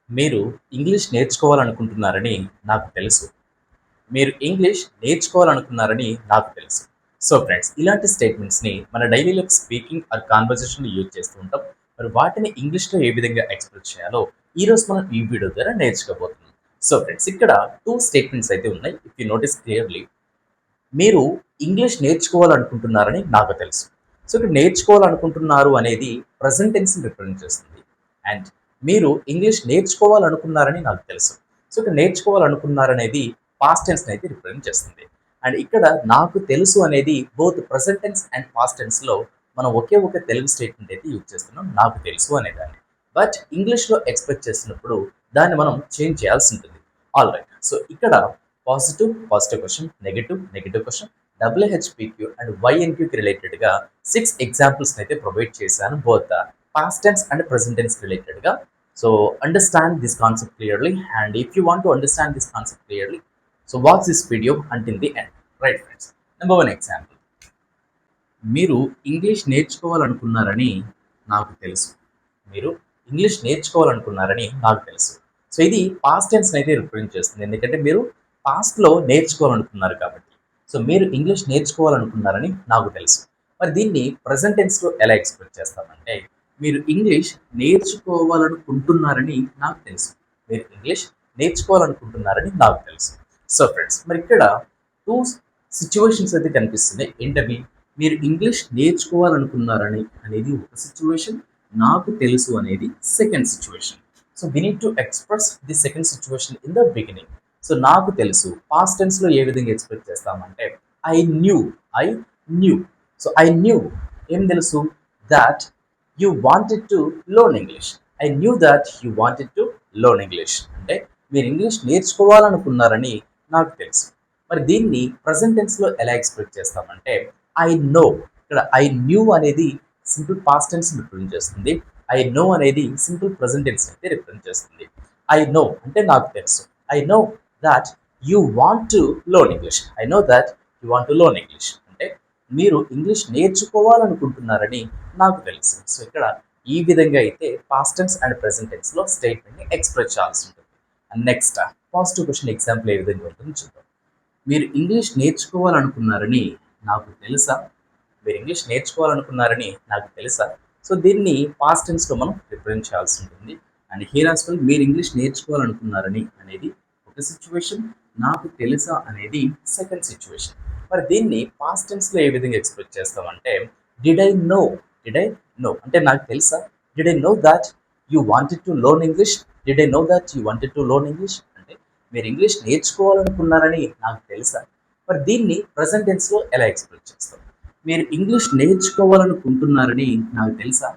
మీరు ఇంగ్లీష్ నేర్చుకోవాలనుకుంటున్నారని నాకు తెలుసు. మీరు ఇంగ్లీష్ నేర్చుకోవాలనుకున్నారని నాకు తెలుసు. సో ఫ్రెండ్స్, ఇలాంటి స్టేట్మెంట్స్‌ని మన డైలీ లైఫ్ స్పీకింగ్ ఆర్ కన్వర్జేషన్‌లో యూజ్ చేస్తూ ఉంటాం. మరి వాటిని ఇంగ్లీష్‌లో ఏ విధంగా ఎక్స్‌ప్రెస్ చేయాలో ఈరోజు మనం ఈ వీడియో ద్వారా నేర్చుకోబోతున్నాం. సో ఫ్రెండ్స్, ఇక్కడ 2 స్టేట్మెంట్స్ అయితే ఉన్నాయి. ఇఫ్ యూ నోటీస్ క్లియర్‌లీ, మీరు ఇంగ్లీష్ నేర్చుకోవాలనుకుంటున్నారని నాకు తెలుసు. సో ఇక్కడ నేర్చుకోవాలనుకుంటున్నారు అనేది ప్రెజెంట్ టెన్స్‌ని రిప్రజెంట్ చేస్తుంది. అండ్ మీరు ఇంగ్లీష్ నేర్చుకోవాలనుకున్నారని నాకు తెలుసు. సో ఇక్కడ నేర్చుకోవాలనుకున్నారనేది పాస్ట్ టెన్స్‌ని అయితే రిప్రజెంట్ చేస్తుంది. అండ్ ఇక్కడ నాకు తెలుసు అనేది both present tense and past టెన్స్‌లో మనం ఒకే ఒక తెలుగు స్టేట్మెంట్ అయితే యూజ్ చేస్తున్నాం, నాకు తెలుసు అనేదాన్ని. బట్ ఇంగ్లీష్‌లో ఎక్స్‌ప్రెస్ చేసినప్పుడు దాన్ని మనం చేంజ్ చేయాల్సి ఉంటుంది. ఆల్రైట్. సో ఇక్కడ positive positive question, negative negative question, WHPQ and వైఎన్క్యూకి రిలేటెడ్గా 6 ఎగ్జాంపుల్స్ అయితే ప్రొవైడ్ చేశాను, both past tense and present tense రిలేటెడ్గా. So understand this concept clearly, and if you want to understand this concept clearly, so watch this video until the end. Right friends, number 1 example. మీరు English నేర్చుకోవాలనుకున్నారని నాకు తెలుసు. మీరు English నేర్చుకోవాలనుకున్నారని నాకు తెలుసు. So ఇది పాస్ట్ టెన్స్ అయితే రిప్రజెంట్ చేస్తుంది, ఎందుకంటే మీరు పాస్ట్‌లో నేర్చుకోవాలనుకున్నారు కాబట్టి. సో మీరు ఇంగ్లీష్ నేర్చుకోవాలనుకున్నారని నాకు తెలుసు. మరి దీన్ని ప్రెజెంట్ టెన్స్‌లో ఎలా ఎక్స్‌ప్రెస్ చేస్తామంటే, మీరు ఇంగ్లీష్ నేర్చుకోవాలనుకుంటున్నారని నాకు తెలుసు. మీరు ఇంగ్లీష్ నేర్చుకోవాలనుకుంటున్నారని నాకు తెలుసు. సో ఫ్రెండ్స్, మరి ఇక్కడ 2 సిట్యుయేషన్స్ అయితే కనిపిస్తున్నాయి. ఏంటవి? మీరు ఇంగ్లీష్ నేర్చుకోవాలనుకున్నారని అనేది ఒక సిట్యుయేషన్, నాకు తెలుసు అనేది second situation. So we need to express the second situation in the beginning. So నాకు తెలుసు పాస్ట్ టెన్స్‌లో ఏ విధంగా ఎక్స్‌ప్రెస్ చేస్తామంటే, I knew. I knew. So I knew, ఏం తెలుసు? Thought you wanted to learn English. I knew thought you wanted to learn English. అంటే మీరు ఇంగ్లీష్ నేర్చుకోవాలనుకున్నారని నాకు తెలుసు. మరి దీన్ని ప్రెజెంట్ టెన్స్‌లో ఎలా ఎక్స్‌ప్రెస్ చేస్తామంటే, ఐ నో. ఇక్కడ ఐ న్యూ అనేది సింపుల్ పాస్ట్ టెన్స్ రిప్రజెంట్ చేస్తుంది. ఐ నో అనేది సింపుల్ ప్రెజెంట్ టెన్స్ అయితే రిప్రజెంట్ చేస్తుంది. ఐ నో అంటే నాకు తెలుసు. I know that you want to learn English. I know that you want to learn English. అంటే మీరు ఇంగ్లీష్ నేర్చుకోవాలనుకుంటున్నారని నాకు తెలుసు. సో ఇక్కడ ఈ విధంగా అయితే పాస్ట్ టెన్స్ అండ్ ప్రెజెంట్ టెన్స్‌లో స్టేట్మెంట్‌ని ఎక్స్‌ప్రెస్ చేయాల్సి ఉంటుంది. And next positive question example ఏ విధంగా ఉంటుందో చూద్దాం. మీరు ఇంగ్లీష్ నేర్చుకోవాలనుకున్నారని నాకు తెలుసా? మీరు ఇంగ్లీష్ నేర్చుకోవాలనుకున్నారని నాకు తెలుసా? సో దీన్ని పాస్ట్ టెన్స్‌లో మనం రిప్రజెంట్ చేయాల్సి ఉంటుంది. అండ్ హియర్ యాస్ వెల్, మీరు ఇంగ్లీష్ నేర్చుకోవాలనుకున్నారని అనేది ఒక సిట్యుయేషన్, నాకు తెలుసా అనేది సెకండ్ సిట్యుయేషన్. మరి దీన్ని పాస్ట్ టెన్స్‌లో ఏ విధంగా ఎక్స్‌ప్రెస్ చేస్తామంటే, did I know. Did I know అంటే నాకు తెలుసా? Did I know thought you wanted to learn English. Did I know thought you wanted to learn English. అంటే మీరు ఇంగ్లీష్ నేర్చుకోవాలనుకున్నారని నాకు తెలుసా? మరి దీన్ని ప్రెజెంట్ టెన్స్‌లో ఎలా ఎక్స్‌ప్రెస్ చేస్తాం? మీరు ఇంగ్లీష్ నేర్చుకోవాలనుకుంటున్నారని నాకు తెలుసా?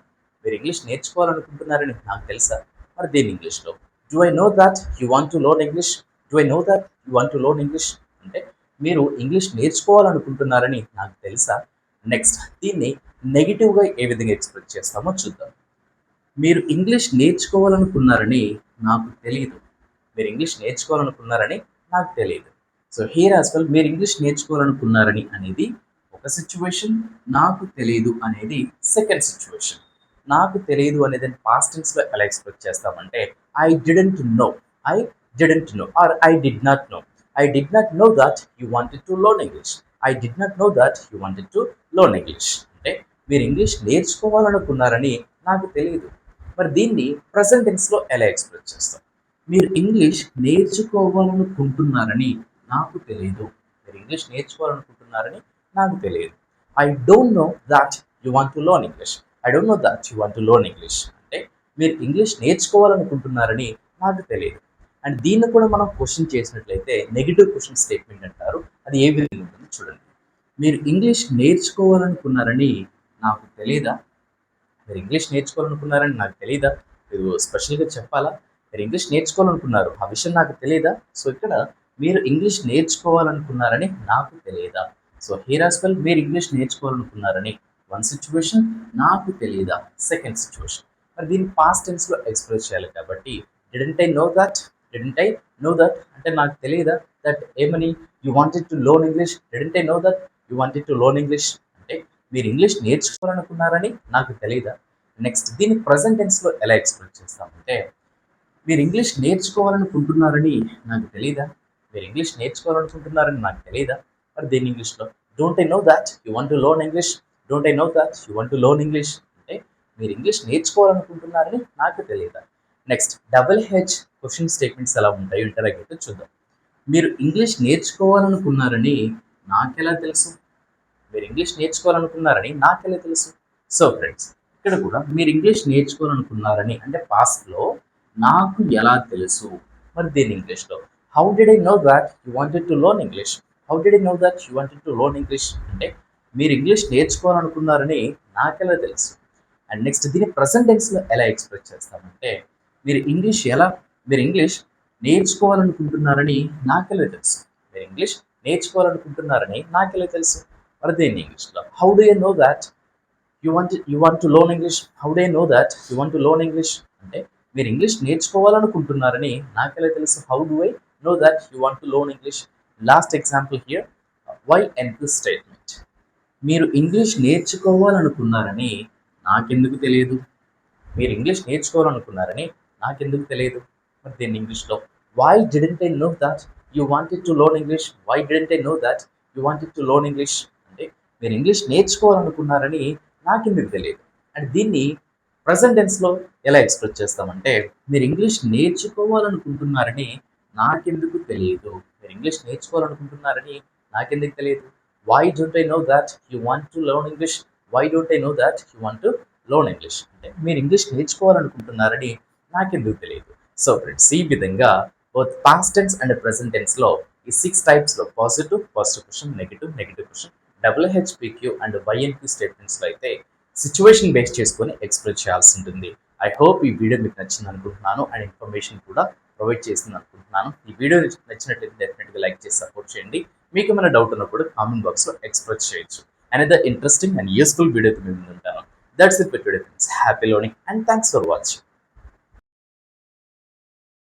మీరు ఇంగ్లీష్ నేర్చుకోవాలనుకుంటున్నారని నాకు తెలుసా? మరి దీన్ని ఇంగ్లీష్‌లో, do I know thought you want to learn English. Do I know thought you want to learn English. అంటే మీరు ఇంగ్లీష్ నేర్చుకోవాలనుకుంటున్నారని నాకు తెలుసా? నెక్స్ట్ దీన్ని నెగెటివ్‌గా ఏ విధంగా ఎక్స్‌ప్రెస్ చేస్తామో చూద్దాం. మీరు ఇంగ్లీష్ నేర్చుకోవాలనుకున్నారని నాకు తెలీదు. మీరు ఇంగ్లీష్ నేర్చుకోవాలనుకున్నారని నాకు తెలీదు. సో హియర్ యాస్ వెల్, మీరు ఇంగ్లీష్ నేర్చుకోవాలనుకున్నారని అనేది ఒక సిట్యుయేషన్, నాకు తెలీదు అనేది సెకండ్ సిట్యుయేషన్. నాకు తెలీదు అనేది పాస్ట్ టెన్స్‌లో ఎలా ఎక్స్‌ప్రెస్ చేస్తామంటే, I didn't know. I didn't know or I did not know. I did not know thought you wanted to learn English. I did not know thought you wanted to learn English. అంటే మీరు English నేర్చుకోవాలనుకున్నారని నాకు తెలీదు. మరి దీన్ని present టెన్స్‌లో ఎలా express చేస్తాం? మీరు ఇంగ్లీష్ నేర్చుకోవాలనుకుంటున్నారని నాకు తెలీదు. మీరు ఇంగ్లీష్ నేర్చుకోవాలనుకుంటున్నారని నాకు తెలియదు. I don't know thought you want to learn English. I don't know thought you want to learn English. అంటే మీరు ఇంగ్లీష్ నేర్చుకోవాలనుకుంటున్నారని నాకు తెలియదు. అండ్ దీన్ని కూడా మనం క్వెషన్ చేసినట్లయితే నెగెటివ్ క్వెషన్ స్టేట్మెంట్ అంటారు. అది ఏ విధంగా ఉంటుందో చూడండి. మీరు ఇంగ్లీష్ నేర్చుకోవాలనుకున్నారని నాకు తెలీదా? మీరు ఇంగ్లీష్ నేర్చుకోవాలనుకున్నారని నాకు తెలీదా? మీరు స్పెషల్‌గా చెప్పాలా? మీరు ఇంగ్లీష్ నేర్చుకోవాలనుకున్నారు, ఆ విషయం నాకు తెలీదా? సో ఇక్కడ మీరు ఇంగ్లీష్ నేర్చుకోవాలనుకున్నారని నాకు తెలియదా? సో హియర్ యాస్ వెల్, మీరు ఇంగ్లీష్ నేర్చుకోవాలనుకున్నారని వన్ సిట్యుయేషన్, నాకు తెలీదా సెకండ్ సిట్యుయేషన్. మరి దీన్ని పాస్ట్ టెన్స్‌లో ఎక్స్‌ప్రెస్ చేయాలి కాబట్టి, didn't I know thought. Didn't I know thought అంటే నాకు తెలీదా? దట్ ఏమని? You wanted to learn English. Didn't I know thought you wanted to learn English. అంటే మీరు ఇంగ్లీష్ నేర్చుకోవాలనుకున్నారని నాకు తెలీదా? నెక్స్ట్ దీన్ని ప్రెజెంట్ టెన్స్‌లో ఎలా ఎక్స్‌ప్రెస్ చేస్తామంటే, మీరు ఇంగ్లీష్ నేర్చుకోవాలనుకుంటున్నారని నాకు తెలీదా? మీరు ఇంగ్లీష్ నేర్చుకోవాలనుకుంటున్నారని నాకు తెలీదా? మరి దేని ఇంగ్లీష్‌లో don't I know thought you want to learn English. Don't I know thought you want to learn English అంటే మీరు ఇంగ్లీష్ నేర్చుకోవాలనుకుంటున్నారని నాకు తెలీదా? Next double H question statements ఎలా ఉంటాయో ఇంటరాగేటివ్ చూద్దాం. మీరు ఇంగ్లీష్ నేర్చుకోవాలనుకున్నారని నాకెలా తెలుసు? మీరు ఇంగ్లీష్ నేర్చుకోవాలనుకున్నారని నాకెలా తెలుసు? సో ఫ్రెండ్స్ ఇక్కడ కూడా మీరు ఇంగ్లీష్ నేర్చుకోవాలనుకున్నారని అంటే పాస్ట్‌లో నాకు ఎలా తెలుసు? మరి దీన్ని ఇంగ్లీష్‌లో how did I know thought you wanted to learn English? How did I know thought you wanted to learn English? అంటే మీరు ఇంగ్లీష్ నేర్చుకోవాలనుకున్నారని నాకెలా తెలుసు? అండ్ నెక్స్ట్ దీన్ని ప్రెజెంట్ టెన్స్‌లో ఎలా ఎక్స్‌ప్రెస్ చేస్తామంటే మీరు ఇంగ్లీష్ ఎలా మీరు ఇంగ్లీష్ నేర్చుకోవాలనుకుంటున్నారని నాకెలా తెలుసు? మీరు ఇంగ్లీష్ నేర్చుకోవాలనుకుంటున్నారని నాకెలా తెలుసు? మరి దేన్ని ఇంగ్లీష్‌లో how do you know thought you want to learn English? How do you know thought you want to learn English? అంటే మీరు ఇంగ్లీష్ నేర్చుకోవాలనుకుంటున్నారని నాకెలా తెలుసు? How do I know thought you want to learn English? Last example here why and this statement. మీరు English నేర్చుకోవాలనుకున్నారని నాకెందుకు తెలియదు? మీరు ఇంగ్లీష్ నేర్చుకోవాలనుకున్నారని నాకెందుకు తెలియదు? మరి దీన్ని ఇంగ్లీష్‌లో why didn't I know thought you wanted to learn English? Why didn't I know thought you wanted to learn English? అంటే మీరు ఇంగ్లీష్ నేర్చుకోవాలనుకున్నారని నాకెందుకు తెలియదు? అండ్ దీన్ని ప్రెజెంట్ టెన్స్‌లో ఎలా ఎక్స్‌ప్రెస్ చేస్తామంటే మీరు ఇంగ్లీష్ నేర్చుకోవాలనుకుంటున్నారని నాకెందుకు తెలియదు? మీరు ఇంగ్లీష్ నేర్చుకోవాలనుకుంటున్నారని నాకెందుకు తెలియదు? Why don't I know thought you want to learn English? Why don't I know thought you want to learn English? అంటే మీరు ఇంగ్లీష్ నేర్చుకోవాలనుకుంటున్నారని నాకెందుకు తెలియదు? సో ఫ్రెండ్స్ ఈ విధంగా both past tense and present టెన్స్‌లో ఈ 6 టైప్స్‌లో positive question, negative question, WHPQ and YNP స్టేట్మెంట్స్‌లో అయితే సిట్యుయేషన్ బేస్ చేసుకొని ఎక్స్‌ప్రెస్ చేయాల్సి ఉంటుంది. ఐ హోప్ ఈ వీడియో మీకు నచ్చింది అనుకుంటున్నాను అండ్ ఇన్ఫర్మేషన్ కూడా ప్రొవైడ్ చేసింది అనుకుంటున్నాను. ఈ వీడియో నచ్చినట్లయితే డెఫినెట్‌గా లైక్ చేసి సపోర్ట్ చేయండి. మీకు ఏమైనా డౌట్ ఉన్నప్పుడు కామెంట్ బాక్స్‌లో ఎక్స్‌ప్రెస్ చేయొచ్చు. అనదర్ ఇంట్రెస్టింగ్ అండ్ యూస్‌ఫుల్ వీడియోతో మీ ముందుంటాను. That's it for today friends. Happy learning and thanks for watching.